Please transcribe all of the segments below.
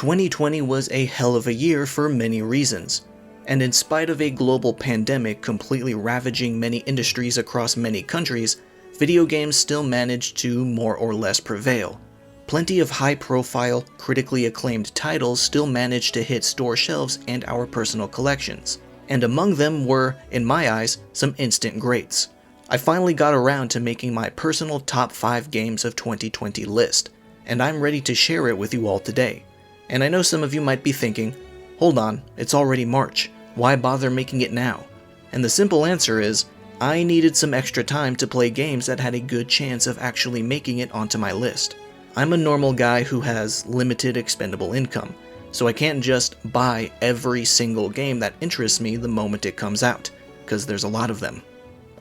2020 was a hell of a year for many reasons, and in spite of a global pandemic completely ravaging many industries across many countries, video games still managed to more or less prevail. Plenty of high-profile, critically acclaimed titles still managed to hit store shelves and our personal collections, and among them were, in my eyes, some instant greats. I finally got around to making my personal top 5 games of 2020 list, and I'm ready to share it with you all today. And I know some of you might be thinking, hold on, it's already March, why bother making it now? And the simple answer is, I needed some extra time to play games that had a good chance of actually making it onto my list. I'm a normal guy who has limited expendable income, so I can't just buy every single game that interests me the moment it comes out, because there's a lot of them.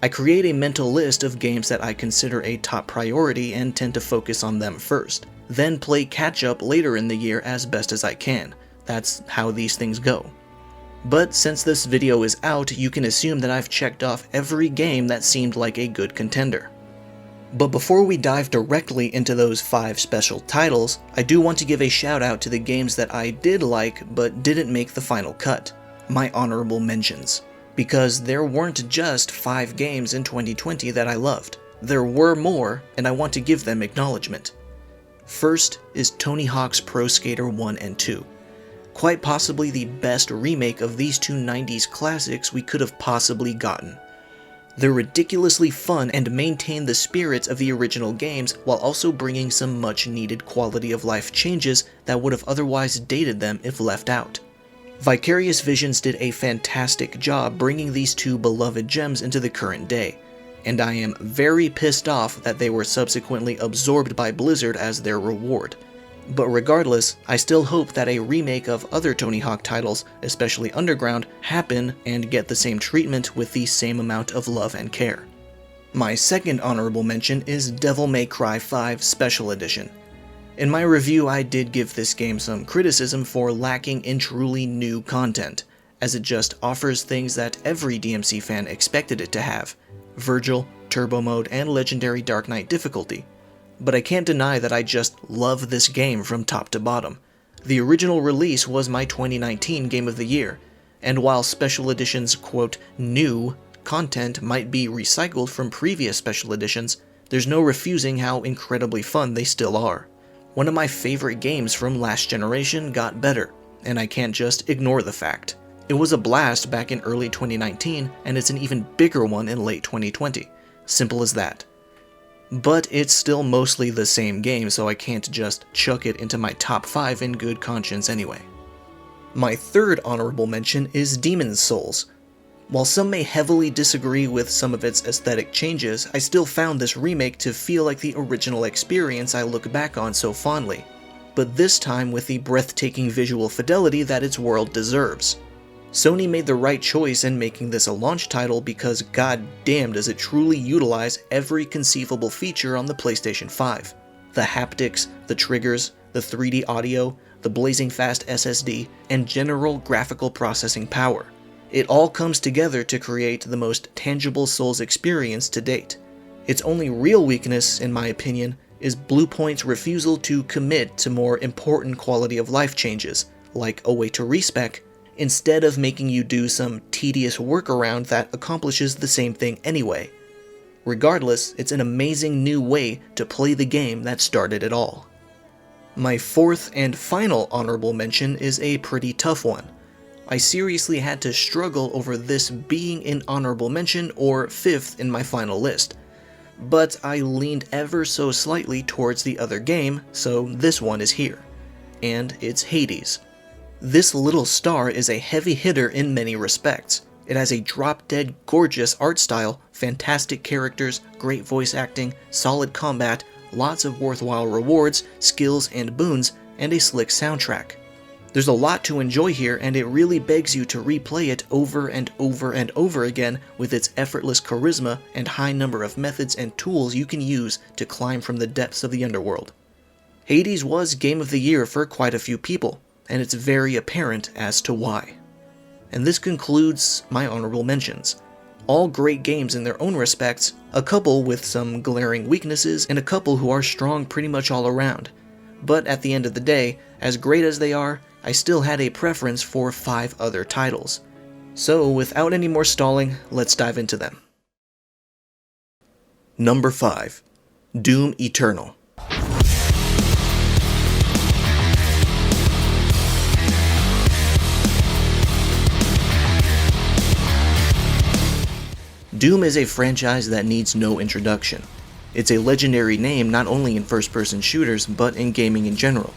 I create a mental list of games that I consider a top priority and tend to focus on them first, then play catch-up later in the year as best as I can. That's how these things go. But since this video is out, you can assume that I've checked off every game that seemed like a good contender. But before we dive directly into those 5 special titles, I do want to give a shout out to the games that I did like but didn't make the final cut, my honorable mentions. Because there weren't just 5 games in 2020 that I loved. There were more, and I want to give them acknowledgement. First is Tony Hawk's Pro Skater 1 and 2. Quite possibly the best remake of these two 90s classics we could have possibly gotten. They're ridiculously fun and maintain the spirits of the original games while also bringing some much needed quality of life changes that would have otherwise dated them if left out. Vicarious Visions did a fantastic job bringing these two beloved gems into the current day, and I am very pissed off that they were subsequently absorbed by Blizzard as their reward. But regardless, I still hope that a remake of other Tony Hawk titles, especially Underground, happen and get the same treatment with the same amount of love and care. My second honorable mention is Devil May Cry 5 Special Edition. In my review, I did give this game some criticism for lacking in truly new content, as it just offers things that every DMC fan expected it to have: Virgil, Turbo Mode, and Legendary Dark Knight difficulty. But I can't deny that I just love this game from top to bottom. The original release was my 2019 Game of the Year, and while Special Edition's quote, new content might be recycled from previous Special Editions, there's no refusing how incredibly fun they still are. One of my favorite games from last generation got better, and I can't just ignore the fact. It was a blast back in early 2019, and it's an even bigger one in late 2020. Simple as that. But it's still mostly the same game, so I can't just chuck it into my top 5 in good conscience anyway. My third honorable mention is Demon's Souls. While some may heavily disagree with some of its aesthetic changes, I still found this remake to feel like the original experience I look back on so fondly, but this time with the breathtaking visual fidelity that its world deserves. Sony made the right choice in making this a launch title because goddamn does it truly utilize every conceivable feature on the PlayStation 5. The haptics, the triggers, the 3D audio, the blazing fast SSD, and general graphical processing power. It all comes together to create the most tangible Souls experience to date. Its only real weakness, in my opinion, is Bluepoint's refusal to commit to more important quality of life changes, like a way to respec, instead of making you do some tedious workaround that accomplishes the same thing anyway. Regardless, it's an amazing new way to play the game that started it all. My fourth and final honorable mention is a pretty tough one. I seriously had to struggle over this being an honorable mention or fifth in my final list, but I leaned ever so slightly towards the other game, so this one is here. And it's Hades. This little star is a heavy hitter in many respects. It has a drop-dead gorgeous art style, fantastic characters, great voice acting, solid combat, lots of worthwhile rewards, skills and boons, and a slick soundtrack. There's a lot to enjoy here, and it really begs you to replay it over and over and over again with its effortless charisma and high number of methods and tools you can use to climb from the depths of the underworld. Hades was Game of the Year for quite a few people, and it's very apparent as to why. And this concludes my honorable mentions. All great games in their own respects, a couple with some glaring weaknesses, and a couple who are strong pretty much all around. But at the end of the day, as great as they are, I still had a preference for 5 other titles. So without any more stalling, let's dive into them. Number 5. Doom Eternal. Doom is a franchise that needs no introduction. It's a legendary name not only in first-person shooters, but in gaming in general.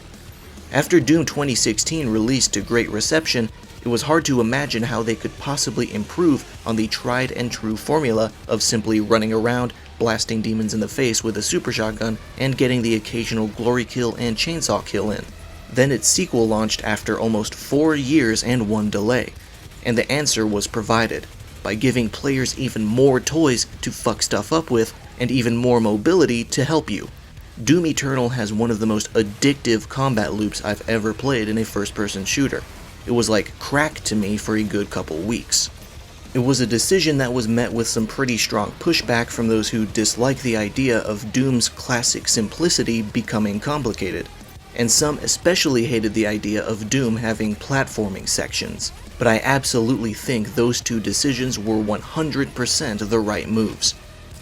After Doom 2016 released to great reception, it was hard to imagine how they could possibly improve on the tried and true formula of simply running around, blasting demons in the face with a super shotgun, and getting the occasional glory kill and chainsaw kill in. Then its sequel launched after almost 4 years and 1 delay, and the answer was provided, by giving players even more toys to fuck stuff up with, and even more mobility to help you. Doom Eternal has one of the most addictive combat loops I've ever played in a first-person shooter. It was like crack to me for a good couple weeks. It was a decision that was met with some pretty strong pushback from those who dislike the idea of Doom's classic simplicity becoming complicated, and some especially hated the idea of Doom having platforming sections. But I absolutely think those two decisions were 100% the right moves.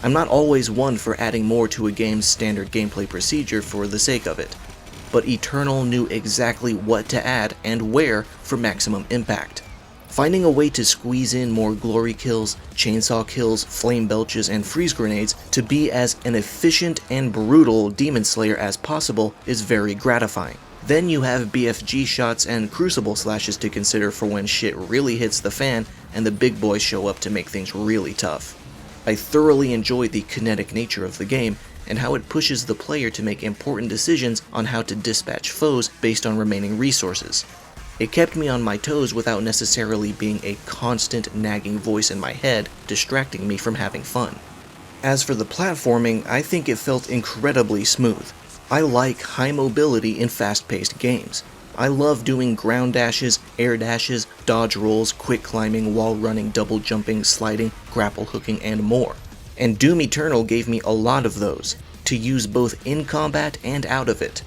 I'm not always one for adding more to a game's standard gameplay procedure for the sake of it, but Eternal knew exactly what to add and where for maximum impact. Finding a way to squeeze in more glory kills, chainsaw kills, flame belches, and freeze grenades to be as an efficient and brutal demon slayer as possible is very gratifying. Then you have BFG shots and crucible slashes to consider for when shit really hits the fan and the big boys show up to make things really tough. I thoroughly enjoy the kinetic nature of the game and how it pushes the player to make important decisions on how to dispatch foes based on remaining resources. It kept me on my toes without necessarily being a constant nagging voice in my head distracting me from having fun. As for the platforming, I think it felt incredibly smooth. I like high mobility in fast-paced games. I love doing ground dashes, air dashes, dodge rolls, quick climbing, wall running, double jumping, sliding, grapple hooking, and more. And Doom Eternal gave me a lot of those, to use both in combat and out of it.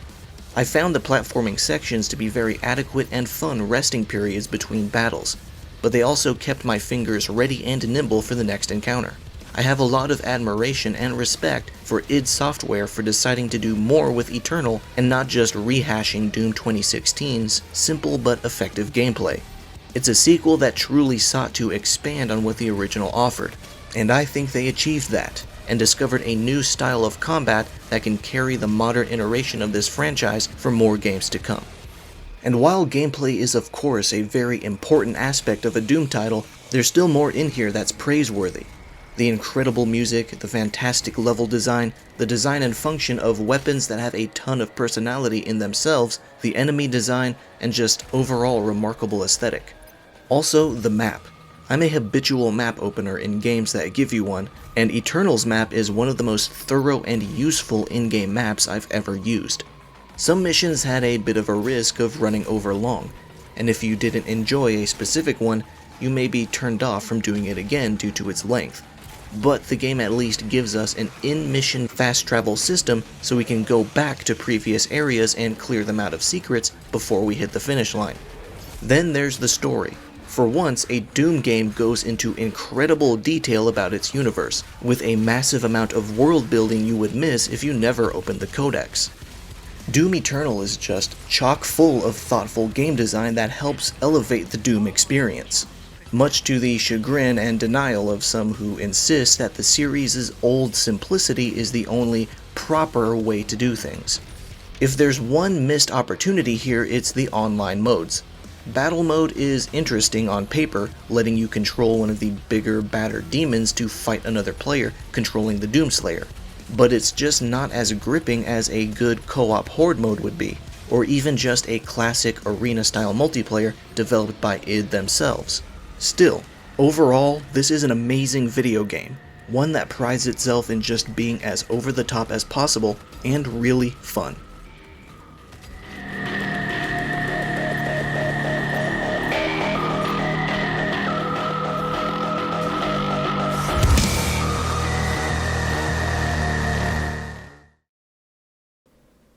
I found the platforming sections to be very adequate and fun resting periods between battles, but they also kept my fingers ready and nimble for the next encounter. I have a lot of admiration and respect for id Software for deciding to do more with Eternal and not just rehashing Doom 2016's simple but effective gameplay. It's a sequel that truly sought to expand on what the original offered, and I think they achieved that, and discovered a new style of combat that can carry the modern iteration of this franchise for more games to come. And while gameplay is of course a very important aspect of a Doom title, there's still more in here that's praiseworthy. The incredible music, the fantastic level design, the design and function of weapons that have a ton of personality in themselves, the enemy design, and just overall remarkable aesthetic. Also, the map. I'm a habitual map opener in games that give you one, and Eternal's map is one of the most thorough and useful in-game maps I've ever used. Some missions had a bit of a risk of running over long, and if you didn't enjoy a specific one, you may be turned off from doing it again due to its length. But the game at least gives us an in-mission fast travel system so we can go back to previous areas and clear them out of secrets before we hit the finish line. Then there's the story. For once, a Doom game goes into incredible detail about its universe, with a massive amount of world building you would miss if you never opened the codex. Doom Eternal is just chock full of thoughtful game design that helps elevate the Doom experience, much to the chagrin and denial of some who insist that the series' old simplicity is the only proper way to do things. If there's one missed opportunity here, it's the online modes. Battle mode is interesting on paper, letting you control one of the bigger, badder demons to fight another player controlling the Doomslayer, but it's just not as gripping as a good co-op horde mode would be, or even just a classic arena-style multiplayer developed by id themselves. Still, overall, this is an amazing video game, one that prides itself in just being as over-the-top as possible and really fun.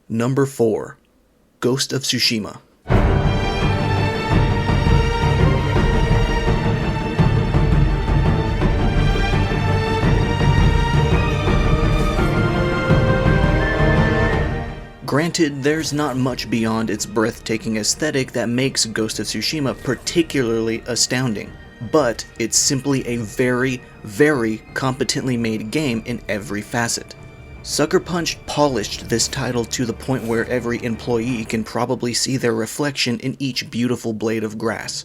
Number 4. Ghost of Tsushima. Granted, there's not much beyond its breathtaking aesthetic that makes Ghost of Tsushima particularly astounding, but it's simply a very, very competently made game in every facet. Sucker Punch polished this title to the point where every employee can probably see their reflection in each beautiful blade of grass.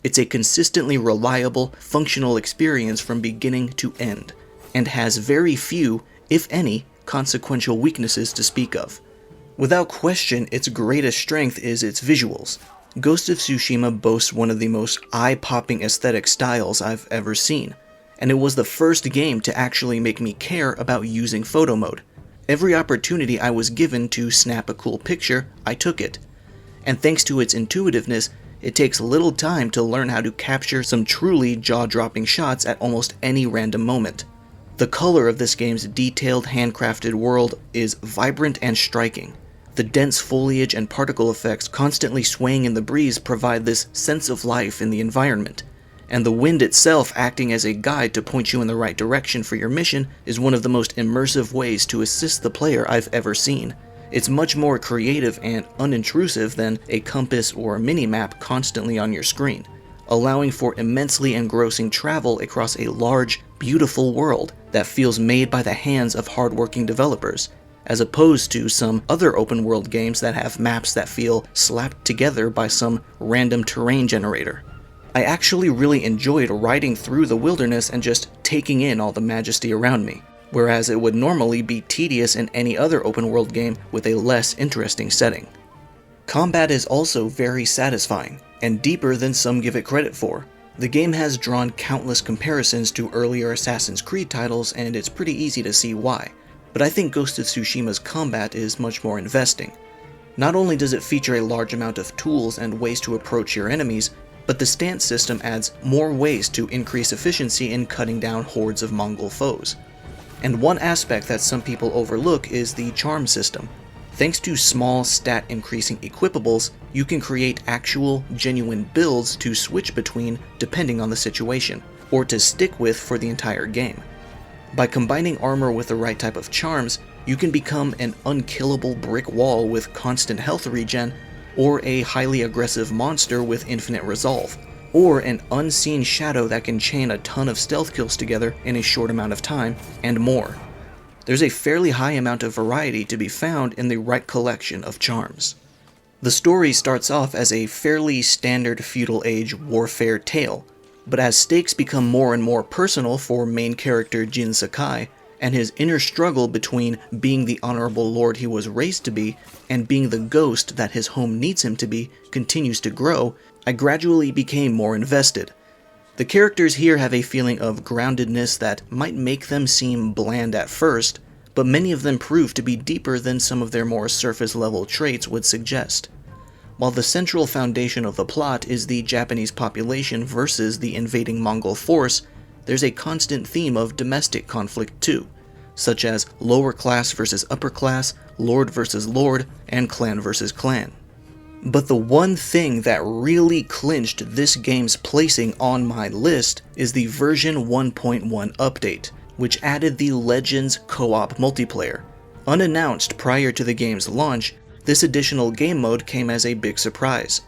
It's a consistently reliable, functional experience from beginning to end, and has very few, if any, consequential weaknesses to speak of. Without question, its greatest strength is its visuals. Ghost of Tsushima boasts one of the most eye-popping aesthetic styles I've ever seen, and it was the first game to actually make me care about using photo mode. Every opportunity I was given to snap a cool picture, I took it. And thanks to its intuitiveness, it takes little time to learn how to capture some truly jaw-dropping shots at almost any random moment. The color of this game's detailed, handcrafted world is vibrant and striking. The dense foliage and particle effects constantly swaying in the breeze provide this sense of life in the environment, and the wind itself acting as a guide to point you in the right direction for your mission is one of the most immersive ways to assist the player I've ever seen. It's much more creative and unintrusive than a compass or a mini-map constantly on your screen, allowing for immensely engrossing travel across a large, beautiful world that feels made by the hands of hardworking developers, as opposed to some other open-world games that have maps that feel slapped together by some random terrain generator. I actually really enjoyed riding through the wilderness and just taking in all the majesty around me, whereas it would normally be tedious in any other open-world game with a less interesting setting. Combat is also very satisfying, and deeper than some give it credit for. The game has drawn countless comparisons to earlier Assassin's Creed titles, and it's pretty easy to see why. But I think Ghost of Tsushima's combat is much more investing. Not only does it feature a large amount of tools and ways to approach your enemies, but the stance system adds more ways to increase efficiency in cutting down hordes of Mongol foes. And one aspect that some people overlook is the charm system. Thanks to small stat-increasing equipables, you can create actual, genuine builds to switch between depending on the situation, or to stick with for the entire game. By combining armor with the right type of charms, you can become an unkillable brick wall with constant health regen, or a highly aggressive monster with infinite resolve, or an unseen shadow that can chain a ton of stealth kills together in a short amount of time, and more. There's a fairly high amount of variety to be found in the right collection of charms. The story starts off as a fairly standard feudal age warfare tale, but as stakes become more and more personal for main character Jin Sakai, and his inner struggle between being the honorable lord he was raised to be and being the ghost that his home needs him to be continues to grow, I gradually became more invested. The characters here have a feeling of groundedness that might make them seem bland at first, but many of them prove to be deeper than some of their more surface-level traits would suggest. While the central foundation of the plot is the Japanese population versus the invading Mongol force, there's a constant theme of domestic conflict too, such as lower class versus upper class, lord versus lord, and clan versus clan. But the one thing that really clinched this game's placing on my list is the version 1.1 update, which added the Legends co-op multiplayer. Unannounced prior to the game's launch, this additional game mode came as a big surprise,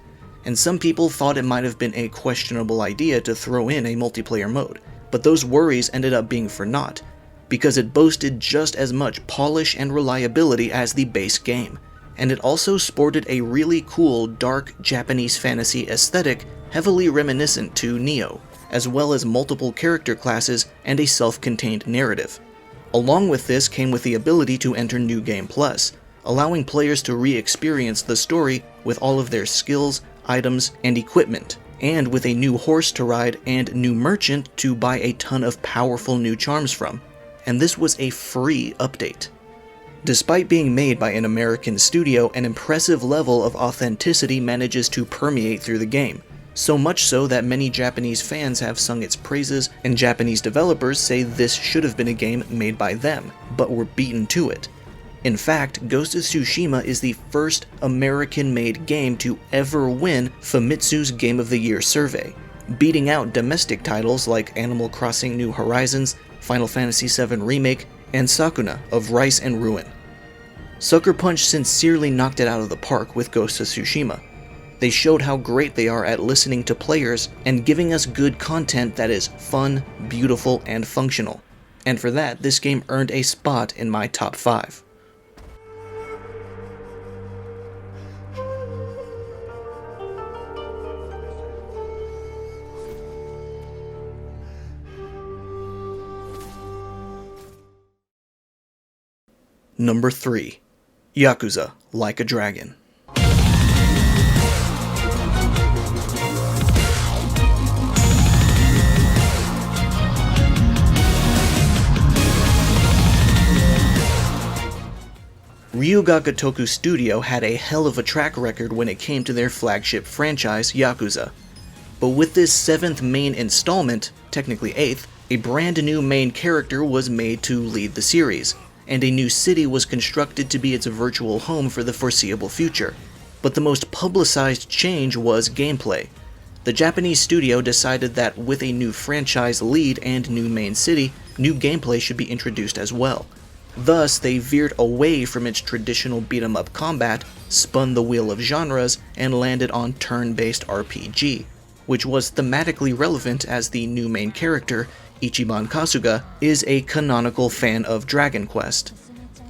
and some people thought it might have been a questionable idea to throw in a multiplayer mode, but those worries ended up being for naught, because it boasted just as much polish and reliability as the base game, and it also sported a really cool dark Japanese fantasy aesthetic heavily reminiscent to Nioh, as well as multiple character classes and a self-contained narrative. Along with this came with the ability to enter New Game Plus, allowing players to re-experience the story with all of their skills, items, and equipment, and with a new horse to ride and new merchant to buy a ton of powerful new charms from. And this was a free update. Despite being made by an American studio, an impressive level of authenticity manages to permeate through the game, so much so that many Japanese fans have sung its praises, and Japanese developers say this should have been a game made by them, but were beaten to it. In fact, Ghost of Tsushima is the first American-made game to ever win Famitsu's Game of the Year survey, beating out domestic titles like Animal Crossing New Horizons, Final Fantasy VII Remake, and Sakuna of Rice and Ruin. Sucker Punch sincerely knocked it out of the park with Ghost of Tsushima. They showed how great they are at listening to players and giving us good content that is fun, beautiful, and functional. And for that, this game earned a spot in my top 5. Number 3. Yakuza, Like a Dragon. Ryuga Gotoku Studio had a hell of a track record when it came to their flagship franchise, Yakuza. But with this 7th main installment, technically 8th, a brand new main character was made to lead the series, and a new city was constructed to be its virtual home for the foreseeable future. But the most publicized change was gameplay. The Japanese studio decided that with a new franchise lead and new main city, new gameplay should be introduced as well. Thus, they veered away from its traditional beat-em-up combat, spun the wheel of genres, and landed on turn-based RPG, which was thematically relevant as the new main character, Ichiban Kasuga, is a canonical fan of Dragon Quest.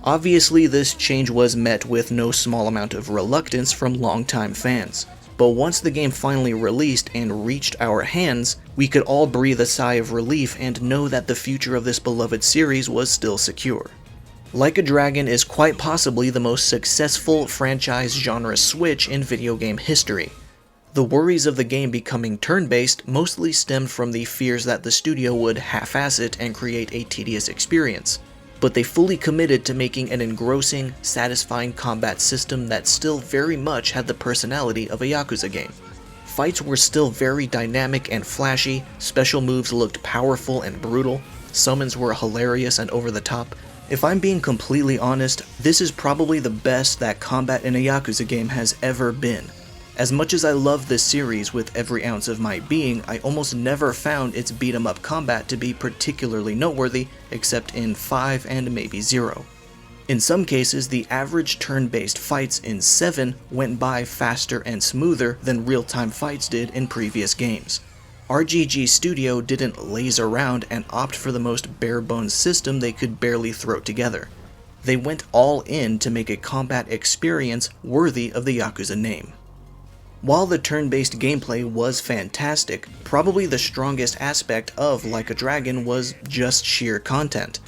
Obviously, this change was met with no small amount of reluctance from longtime fans, but once the game finally released and reached our hands, we could all breathe a sigh of relief and know that the future of this beloved series was still secure. Like a Dragon is quite possibly the most successful franchise genre switch in video game history. The worries of the game becoming turn-based mostly stemmed from the fears that the studio would half-ass it and create a tedious experience, but they fully committed to making an engrossing, satisfying combat system that still very much had the personality of a Yakuza game. Fights were still very dynamic and flashy, special moves looked powerful and brutal, summons were hilarious and over the top. If I'm being completely honest, this is probably the best that combat in a Yakuza game has ever been. As much as I love this series with every ounce of my being, I almost never found its beat-em-up combat to be particularly noteworthy, except in 5 and maybe 0. In some cases, the average turn-based fights in 7 went by faster and smoother than real-time fights did in previous games. RGG Studio didn't laze around and opt for the most bare-bones system they could barely throw together. They went all in to make a combat experience worthy of the Yakuza name. While the turn-based gameplay was fantastic, probably the strongest aspect of Like a Dragon was just sheer content.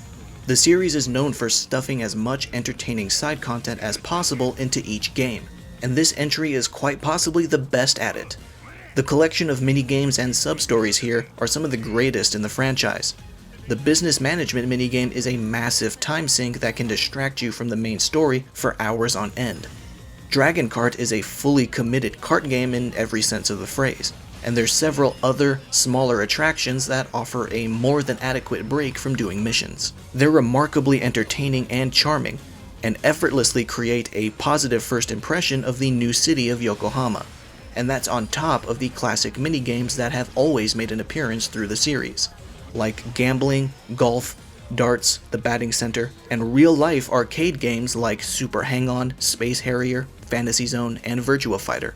The series is known for stuffing as much entertaining side content as possible into each game, and this entry is quite possibly the best at it. The collection of minigames and sub-stories here are some of the greatest in the franchise. The business management minigame is a massive time sink that can distract you from the main story for hours on end. Dragon Kart is a fully committed kart game in every sense of the phrase, and there's several other, smaller attractions that offer a more than adequate break from doing missions. They're remarkably entertaining and charming, and effortlessly create a positive first impression of the new city of Yokohama, and that's on top of the classic minigames that have always made an appearance through the series, like gambling, golf, darts, the batting center, and real-life arcade games like Super Hang-On, Space Harrier, Fantasy Zone, and Virtua Fighter.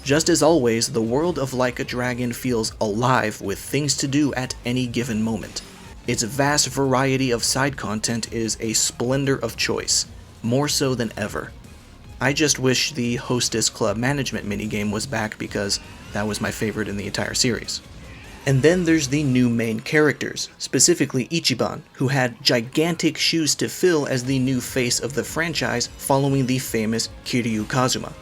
Just as always, the world of Like a Dragon feels alive with things to do at any given moment. Its vast variety of side content is a splendor of choice, more so than ever. I just wish the Hostess Club Management minigame was back because that was my favorite in the entire series. And then there's the new main characters, specifically Ichiban, who had gigantic shoes to fill as the new face of the franchise following the famous Kiryu Kazuma.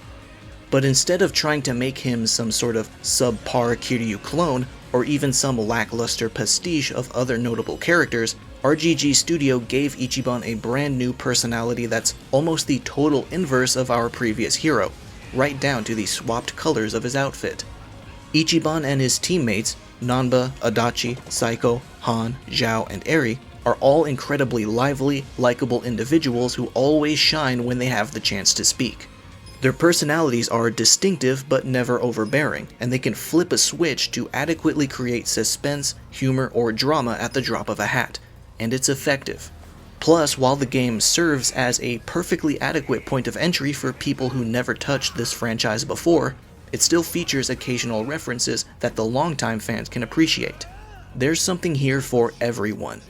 But instead of trying to make him some sort of subpar Kiryu clone, or even some lackluster pastiche of other notable characters, RGG Studio gave Ichiban a brand new personality that's almost the total inverse of our previous hero, right down to the swapped colors of his outfit. Ichiban and his teammates, Nanba, Adachi, Saiko, Han, Zhao, and Eri are all incredibly lively, likable individuals who always shine when they have the chance to speak. Their personalities are distinctive but never overbearing, and they can flip a switch to adequately create suspense, humor, or drama at the drop of a hat, and it's effective. Plus, while the game serves as a perfectly adequate point of entry for people who never touched this franchise before, it still features occasional references that the longtime fans can appreciate. There's something here for everyone.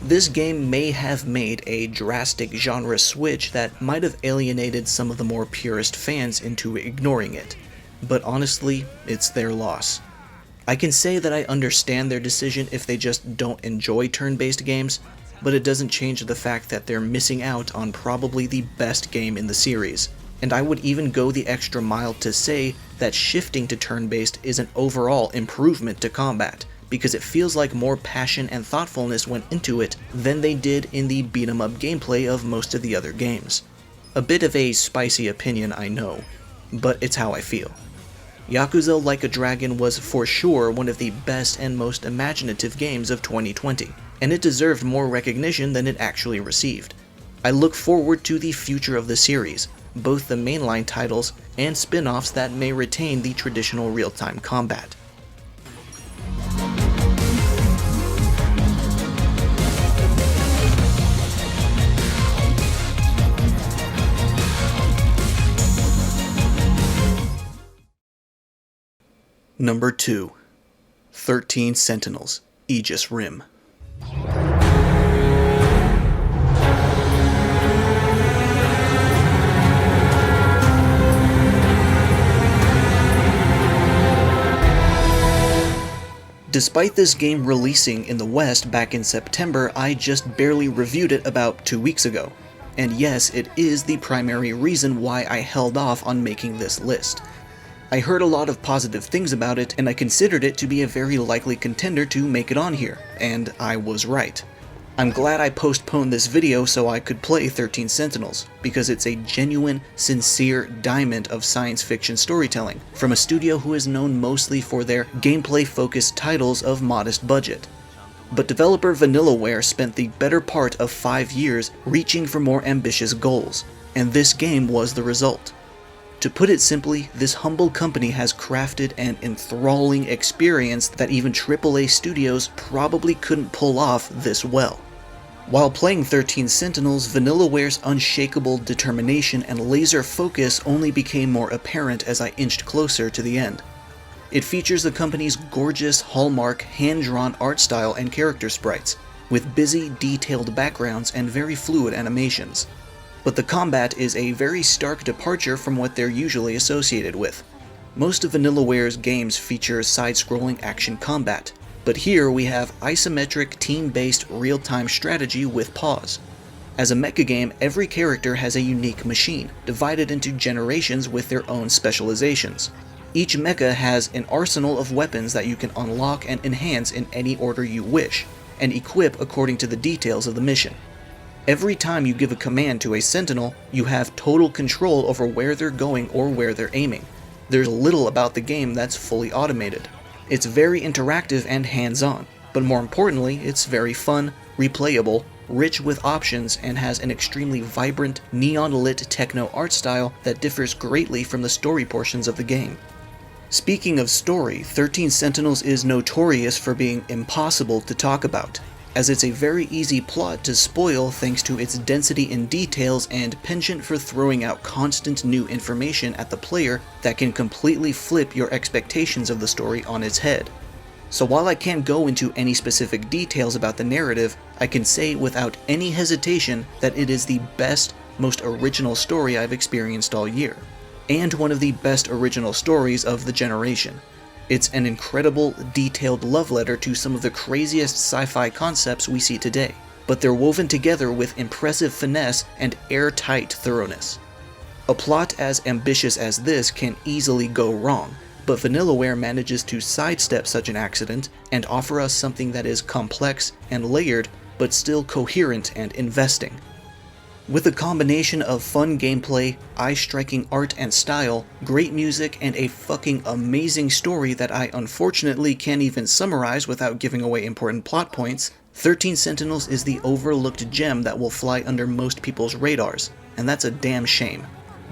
This game may have made a drastic genre switch that might have alienated some of the more purist fans into ignoring it, but honestly, it's their loss. I can say that I understand their decision if they just don't enjoy turn-based games, but it doesn't change the fact that they're missing out on probably the best game in the series, and I would even go the extra mile to say that shifting to turn-based is an overall improvement to combat, because it feels like more passion and thoughtfulness went into it than they did in the beat-em-up gameplay of most of the other games. A bit of a spicy opinion, I know, but it's how I feel. Yakuza Like a Dragon was for sure one of the best and most imaginative games of 2020, and it deserved more recognition than it actually received. I look forward to the future of the series, both the mainline titles and spin-offs that may retain the traditional real-time combat. Number 2. 13 Sentinels, Aegis Rim. Despite this game releasing in the West back in September, I just barely reviewed it about 2 weeks ago. And yes, it is the primary reason why I held off on making this list. I heard a lot of positive things about it, and I considered it to be a very likely contender to make it on here, and I was right. I'm glad I postponed this video so I could play 13 Sentinels, because it's a genuine, sincere diamond of science fiction storytelling, from a studio who is known mostly for their gameplay-focused titles of modest budget. But developer Vanillaware spent the better part of 5 years reaching for more ambitious goals, and this game was the result. To put it simply, this humble company has crafted an enthralling experience that even AAA studios probably couldn't pull off this well. While playing 13 Sentinels, Vanillaware's unshakable determination and laser focus only became more apparent as I inched closer to the end. It features the company's gorgeous, hallmark, hand-drawn art style and character sprites, with busy, detailed backgrounds and very fluid animations. But the combat is a very stark departure from what they're usually associated with. Most of Vanillaware's games feature side-scrolling action combat, but here we have isometric team-based real-time strategy with pause. As a mecha game, every character has a unique machine, divided into generations with their own specializations. Each mecha has an arsenal of weapons that you can unlock and enhance in any order you wish, and equip according to the details of the mission. Every time you give a command to a Sentinel, you have total control over where they're going or where they're aiming. There's little about the game that's fully automated. It's very interactive and hands-on, but more importantly, it's very fun, replayable, rich with options, and has an extremely vibrant, neon-lit techno art style that differs greatly from the story portions of the game. Speaking of story, 13 Sentinels is notorious for being impossible to talk about, as it's a very easy plot to spoil thanks to its density in details and penchant for throwing out constant new information at the player that can completely flip your expectations of the story on its head. So while I can't go into any specific details about the narrative, I can say without any hesitation that it is the best, most original story I've experienced all year, and one of the best original stories of the generation. It's an incredible, detailed love letter to some of the craziest sci-fi concepts we see today, but they're woven together with impressive finesse and airtight thoroughness. A plot as ambitious as this can easily go wrong, but Vanillaware manages to sidestep such an accident and offer us something that is complex and layered, but still coherent and investing. With a combination of fun gameplay, eye-striking art and style, great music, and a fucking amazing story that I unfortunately can't even summarize without giving away important plot points, 13 Sentinels is the overlooked gem that will fly under most people's radars, and that's a damn shame.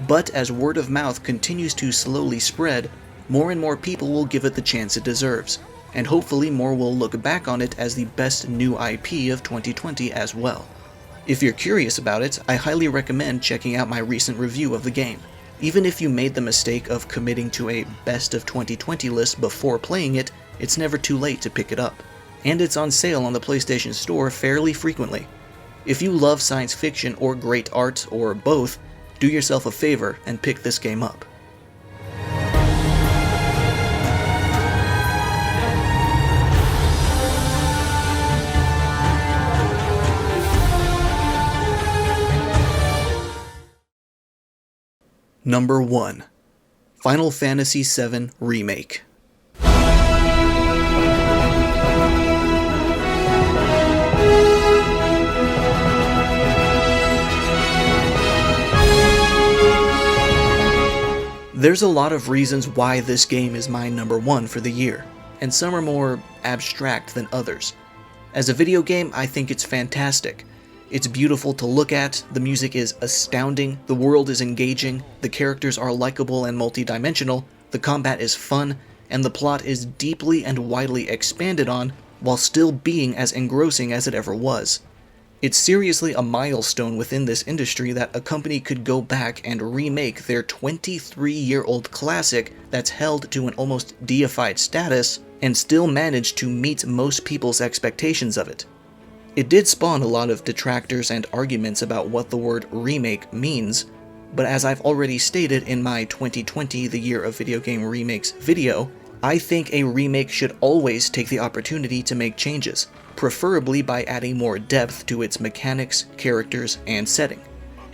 But as word of mouth continues to slowly spread, more and more people will give it the chance it deserves, and hopefully more will look back on it as the best new IP of 2020 as well. If you're curious about it, I highly recommend checking out my recent review of the game. Even if you made the mistake of committing to a best of 2020 list before playing it, it's never too late to pick it up. And it's on sale on the PlayStation Store fairly frequently. If you love science fiction or great art, or both, do yourself a favor and pick this game up. Number 1. Final Fantasy VII Remake. There's a lot of reasons why this game is my number 1 for the year, and some are more abstract than others. As a video game, I think it's fantastic. It's beautiful to look at, the music is astounding, the world is engaging, the characters are likable and multi-dimensional, the combat is fun, and the plot is deeply and widely expanded on while still being as engrossing as it ever was. It's seriously a milestone within this industry that a company could go back and remake their 23-year-old classic that's held to an almost deified status and still manage to meet most people's expectations of it. It did spawn a lot of detractors and arguments about what the word remake means, but as I've already stated in my 2020 The Year of Video Game Remakes video, I think a remake should always take the opportunity to make changes, preferably by adding more depth to its mechanics, characters, and setting.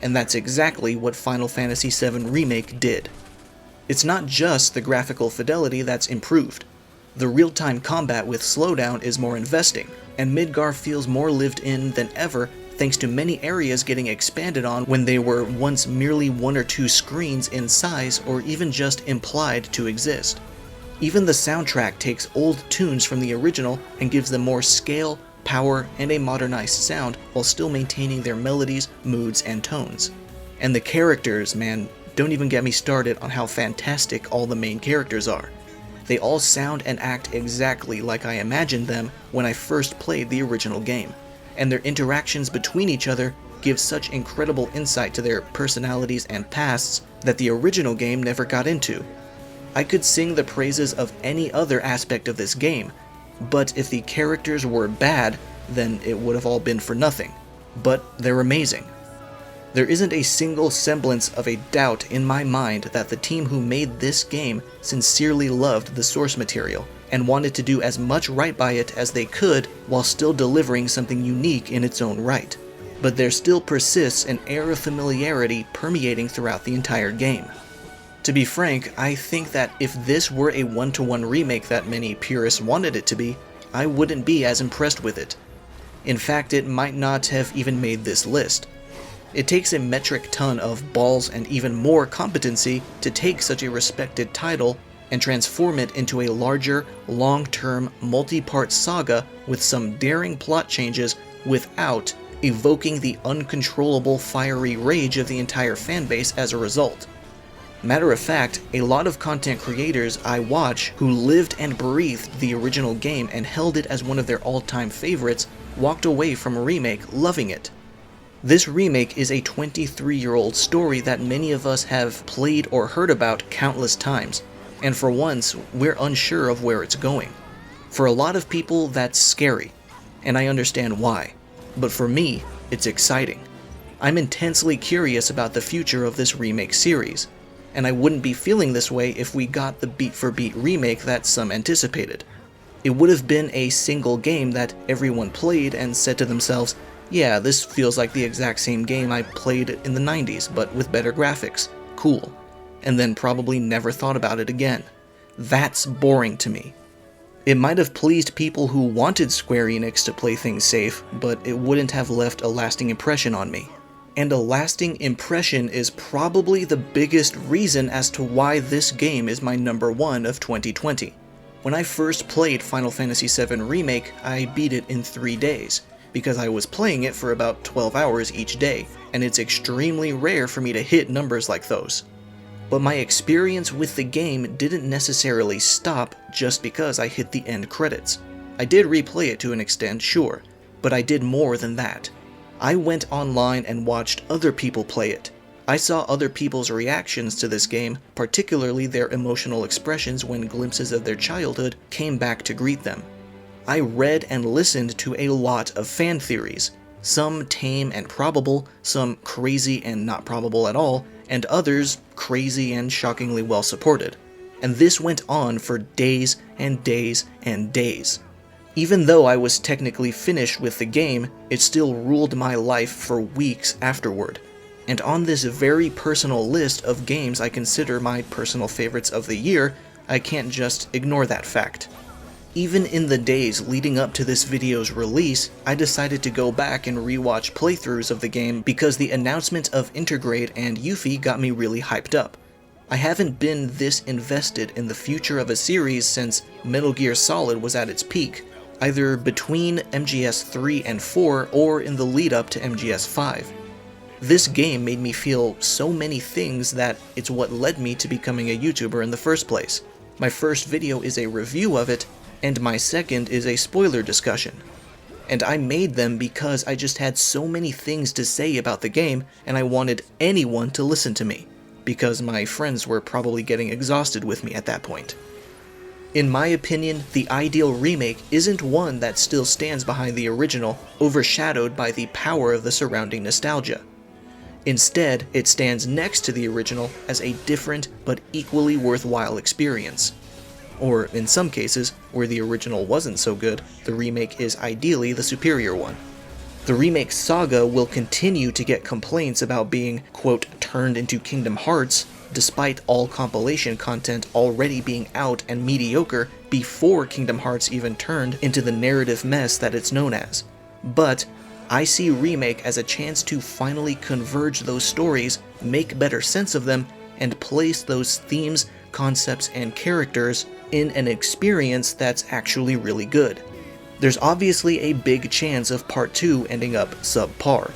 And that's exactly what Final Fantasy VII Remake did. It's not just the graphical fidelity that's improved. The real-time combat with slowdown is more investing, and Midgar feels more lived in than ever thanks to many areas getting expanded on when they were once merely 1 or 2 screens in size or even just implied to exist. Even the soundtrack takes old tunes from the original and gives them more scale, power, and a modernized sound while still maintaining their melodies, moods, and tones. And the characters, man, don't even get me started on how fantastic all the main characters are. They all sound and act exactly like I imagined them when I first played the original game, and their interactions between each other give such incredible insight to their personalities and pasts that the original game never got into. I could sing the praises of any other aspect of this game, but if the characters were bad, then it would have all been for nothing. But they're amazing. There isn't a single semblance of a doubt in my mind that the team who made this game sincerely loved the source material and wanted to do as much right by it as they could while still delivering something unique in its own right. But there still persists an air of familiarity permeating throughout the entire game. To be frank, I think that if this were a one-to-one remake that many purists wanted it to be, I wouldn't be as impressed with it. In fact, it might not have even made this list. It takes a metric ton of balls and even more competency to take such a respected title and transform it into a larger, long-term, multi-part saga with some daring plot changes without evoking the uncontrollable fiery rage of the entire fanbase as a result. Matter of fact, a lot of content creators I watch who lived and breathed the original game and held it as one of their all-time favorites walked away from a remake loving it. This remake is a 23-year-old story that many of us have played or heard about countless times, and for once, we're unsure of where it's going. For a lot of people, that's scary, and I understand why. But for me, it's exciting. I'm intensely curious about the future of this remake series, and I wouldn't be feeling this way if we got the beat-for-beat remake that some anticipated. It would have been a single game that everyone played and said to themselves, yeah, this feels like the exact same game I played in the 90s, but with better graphics. Cool. And then probably never thought about it again. That's boring to me. It might have pleased people who wanted Square Enix to play things safe, but it wouldn't have left a lasting impression on me. and a lasting impression is probably the biggest reason as to why this game is my number 1 of 2020. When I first played Final Fantasy VII Remake, I beat it in 3 days, because I was playing it for about 12 hours each day, and it's extremely rare for me to hit numbers like those. But my experience with the game didn't necessarily stop just because I hit the end credits. I did replay it to an extent, sure, but I did more than that. I went online and watched other people play it. I saw other people's reactions to this game, particularly their emotional expressions when glimpses of their childhood came back to greet them. I read and listened to a lot of fan theories, some tame and probable, some crazy and not probable at all, and others crazy and shockingly well supported. And this went on for days and days and days. Even though I was technically finished with the game, it still ruled my life for weeks afterward. And on this very personal list of games I consider my personal favorites of the year, I can't just ignore that fact. Even in the days leading up to this video's release, I decided to go back and rewatch playthroughs of the game because the announcement of Intergrade and Yuffie got me really hyped up. I haven't been this invested in the future of a series since Metal Gear Solid was at its peak, either between MGS 3 and 4 or in the lead up to MGS 5. This game made me feel so many things that it's what led me to becoming a YouTuber in the first place. My first video is a review of it, and my second is a spoiler discussion. And I made them because I just had so many things to say about the game, and I wanted anyone to listen to me, because my friends were probably getting exhausted with me at that point. In my opinion, the ideal remake isn't one that still stands behind the original, overshadowed by the power of the surrounding nostalgia. Instead, it stands next to the original as a different but equally worthwhile experience. Or, in some cases, where the original wasn't so good, the remake is ideally the superior one. The remake saga will continue to get complaints about being, quote, turned into Kingdom Hearts, despite all compilation content already being out and mediocre before Kingdom Hearts even turned into the narrative mess that it's known as. But I see Remake as a chance to finally converge those stories, make better sense of them, and place those themes, concepts, and characters in an experience that's actually really good. There's obviously a big chance of Part 2 ending up subpar.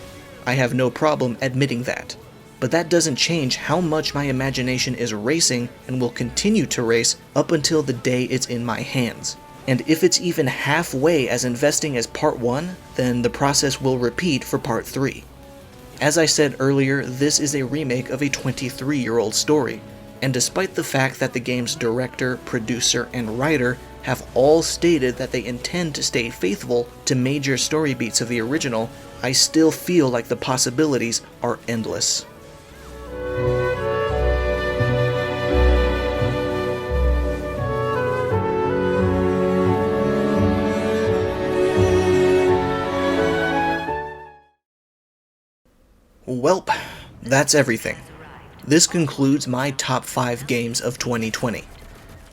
I have no problem admitting that. But that doesn't change how much my imagination is racing and will continue to race up until the day it's in my hands. And if it's even halfway as investing as Part 1, then the process will repeat for Part 3. As I said earlier, this is a remake of a 23-year-old story, and despite the fact that the game's director, producer, and writer have all stated that they intend to stay faithful to major story beats of the original, I still feel like the possibilities are endless. Welp, that's everything. This concludes my top 5 games of 2020.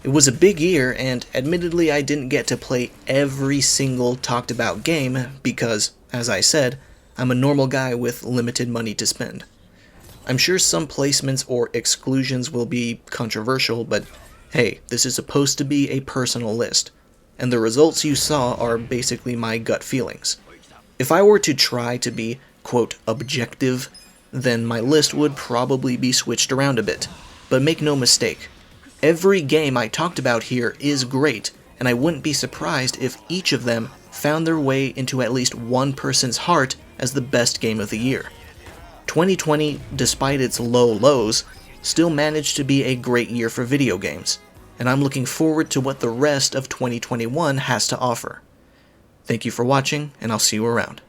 It was a big year, and admittedly I didn't get to play every single talked about game because, as I said, I'm a normal guy with limited money to spend. I'm sure some placements or exclusions will be controversial, but hey, this is supposed to be a personal list, and the results you saw are basically my gut feelings. If I were to try to be, quote, objective, then my list would probably be switched around a bit. But make no mistake, every game I talked about here is great, and I wouldn't be surprised if each of them found their way into at least one person's heart as the best game of the year. 2020, despite its low lows, still managed to be a great year for video games, and I'm looking forward to what the rest of 2021 has to offer. Thank you for watching, and I'll see you around.